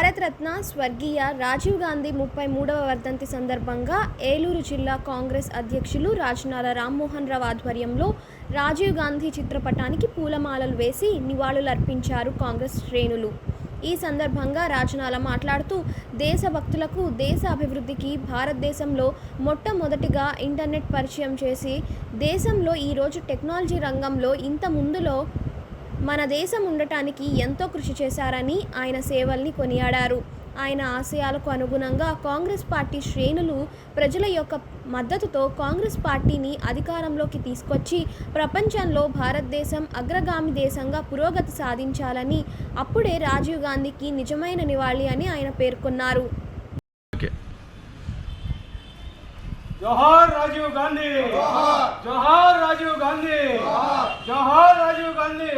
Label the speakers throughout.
Speaker 1: భారతరత్న స్వర్గీయ రాజీవ్ గాంధీ 33వ వర్ధంతి సందర్భంగా ఏలూరు జిల్లా కాంగ్రెస్ అధ్యక్షులు రాజనాల రామ్మోహన్ రావు ఆధ్వర్యంలో రాజీవ్ గాంధీ చిత్రపటానికి పూలమాలలు వేసి నివాళులర్పించారు కాంగ్రెస్ శ్రేణులు. ఈ సందర్భంగా రాజనాల మాట్లాడుతూ దేశభక్తులకు దేశ అభివృద్ధికి భారతదేశంలో మొట్టమొదటిగా ఇంటర్నెట్ పరిచయం చేసి దేశంలో ఈరోజు టెక్నాలజీ రంగంలో ఇంత ముందులో మన దేశం ఉండటానికి ఎంతో కృషి చేశారని ఆయన సేవల్ని కొనియాడారు. ఆయన ఆశయాలకు అనుగుణంగా కాంగ్రెస్ పార్టీ శ్రేణులు ప్రజల యొక్క మద్దతుతో కాంగ్రెస్ పార్టీని అధికారంలోకి తీసుకొచ్చి ప్రపంచంలో భారతదేశం అగ్రగామి దేశంగా పురోగతి సాధించాలని, అప్పుడే రాజీవ్ గాంధీకి నిజమైన నివాళి అని ఆయన పేర్కొన్నారు.
Speaker 2: జోహార్ రాజీవ్ గాంధీ, జోహార్ రాజీవ్ గాంధీ, జోహార్ రాజీవ్ గాంధీ,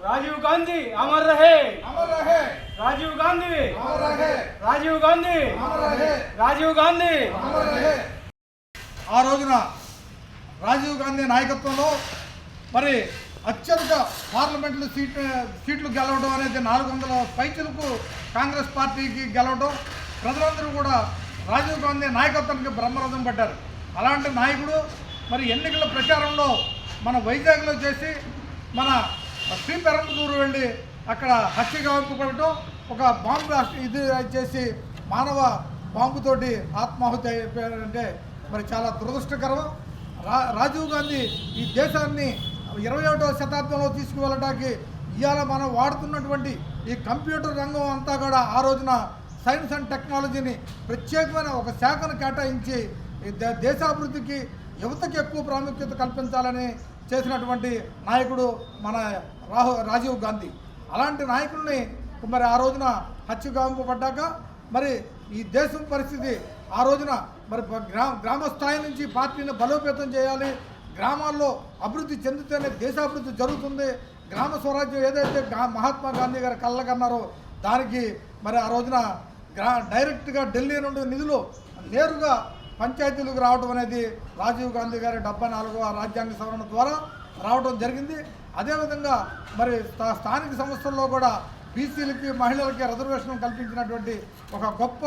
Speaker 2: రాజీవ్ గాంధీ అమర్ రహే, అమర్ రహే, రాజీవ్ గాంధీ అమర్ రహే, రాజీవ్ గాంధీ అమర్ రహే, రాజీవ్ గాంధీ అమర్ రహే.
Speaker 3: ఆ రోజున రాజీవ్ గాంధీ నాయకత్వంలో మరి అత్యధిక పార్లమెంట్లో సీట్లు గెలవడం అనేది 400 పైచులకు కాంగ్రెస్ పార్టీకి గెలవడం, ప్రజలందరూ కూడా రాజీవ్ గాంధీ నాయకత్వానికి బ్రహ్మరథం పడ్డారు. అలాంటి నాయకుడు మరి ఎన్నికల ప్రచారంలో మన వైజాగ్లో చేసి మన శ్రీపెరంబదూరు వెళ్ళి అక్కడ హత్య గావింపబడటం, ఒక బాంబు ఇది చేసి మానవ బాంబుతోటి ఆత్మాహుతి అయిపోయారంటే మరి చాలా దురదృష్టకరం. రాజీవ్ గాంధీ ఈ దేశాన్ని 21వ శతాబ్దంలో తీసుకువెళ్ళడానికి ఇవాళ మనం వాడుతున్నటువంటి ఈ కంప్యూటర్ రంగం అంతా కూడా ఆ రోజున సైన్స్ అండ్ టెక్నాలజీని ప్రత్యేకమైన ఒక శాఖను కేటాయించి దేశాభివృద్ధికి యువతకి ఎక్కువ ప్రాముఖ్యత కల్పించాలని చేసినటువంటి నాయకుడు మన రాజీవ్ గాంధీ. అలాంటి నాయకుడిని మరి ఆ రోజున హత్య గావింపబడ్డాక మరి ఈ దేశం పరిస్థితి ఆ రోజున మరి గ్రామ స్థాయి నుంచి పార్టీని బలోపేతం చేయాలి, గ్రామాల్లో అభివృద్ధి చెందితేనే దేశాభివృద్ధి జరుగుతుంది, గ్రామ స్వరాజ్యం ఏదైతే మహాత్మా గాంధీ గారు కళ్ళకన్నారో దానికి మరి ఆ రోజున డైరెక్ట్గా ఢిల్లీ నుండి నిధులు నేరుగా పంచాయతీలకు రావడం అనేది రాజీవ్ గాంధీ గారి 74వ రాజ్యాంగ సవరణ ద్వారా రావడం జరిగింది. అదేవిధంగా మరి స్థానిక సంస్థల్లో కూడా బీసీలకి మహిళలకి రిజర్వేషన్ కల్పించినటువంటి ఒక గొప్ప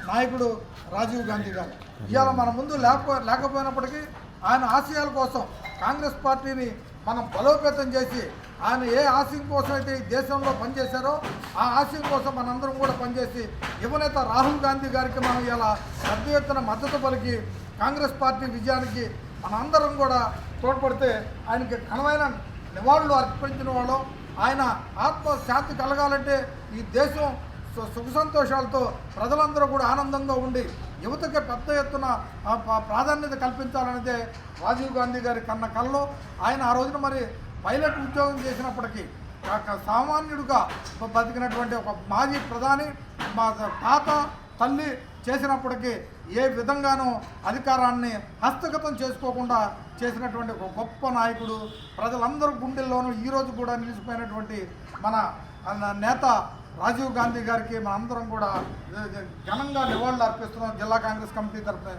Speaker 3: నాయకుడు రాజీవ్ గాంధీ గారు. ఇవాళ మన ముందు లేకపోయినప్పటికీ ఆయన ఆశయాల కోసం కాంగ్రెస్ పార్టీని మనం బలోపేతం చేసి ఆయన ఏ ఆశయం కోసం అయితే ఈ దేశంలో పనిచేశారో ఆ ఆశయం కోసం మనందరం కూడా పనిచేసి యువనేత రాహుల్ గాంధీ గారికి మనం ఇలా పెద్ద ఎత్తున మద్దతు పలికి కాంగ్రెస్ పార్టీ విజయానికి మనందరం కూడా తోడ్పడితే ఆయనకి ఘనమైన నివాళులు అర్పించిన వాళ్ళం. ఆయన ఆత్మశాంతి కలగాలంటే ఈ దేశం సుఖ సంతోషాలతో ప్రజలందరూ కూడా ఆనందంగా ఉండి యువతకి పెద్ద ఎత్తున ప్రాధాన్యత కల్పించాలనేదే రాజీవ్ గాంధీ గారి కన్న కల్లో. ఆయన ఆ రోజున మరి పైలట్ ఉద్యోగం చేసినప్పటికీ సామాన్యుడిగా బతికినటువంటి ఒక మాజీ ప్రధాని మా తాత తల్లి చేసినప్పటికీ ఏ విధంగానూ అధికారాన్ని హస్తగతం చేసుకోకుండా చేసినటువంటి ఒక గొప్ప నాయకుడు, ప్రజలందరూ గుండెల్లోనూ ఈరోజు కూడా నిలిచిపోయినటువంటి మన నేత రాజీవ్ గాంధీ గారికి మనందరం కూడా ఘనంగా నివాళులు అర్పిస్తున్నాం జిల్లా కాంగ్రెస్ కమిటీ తరఫున.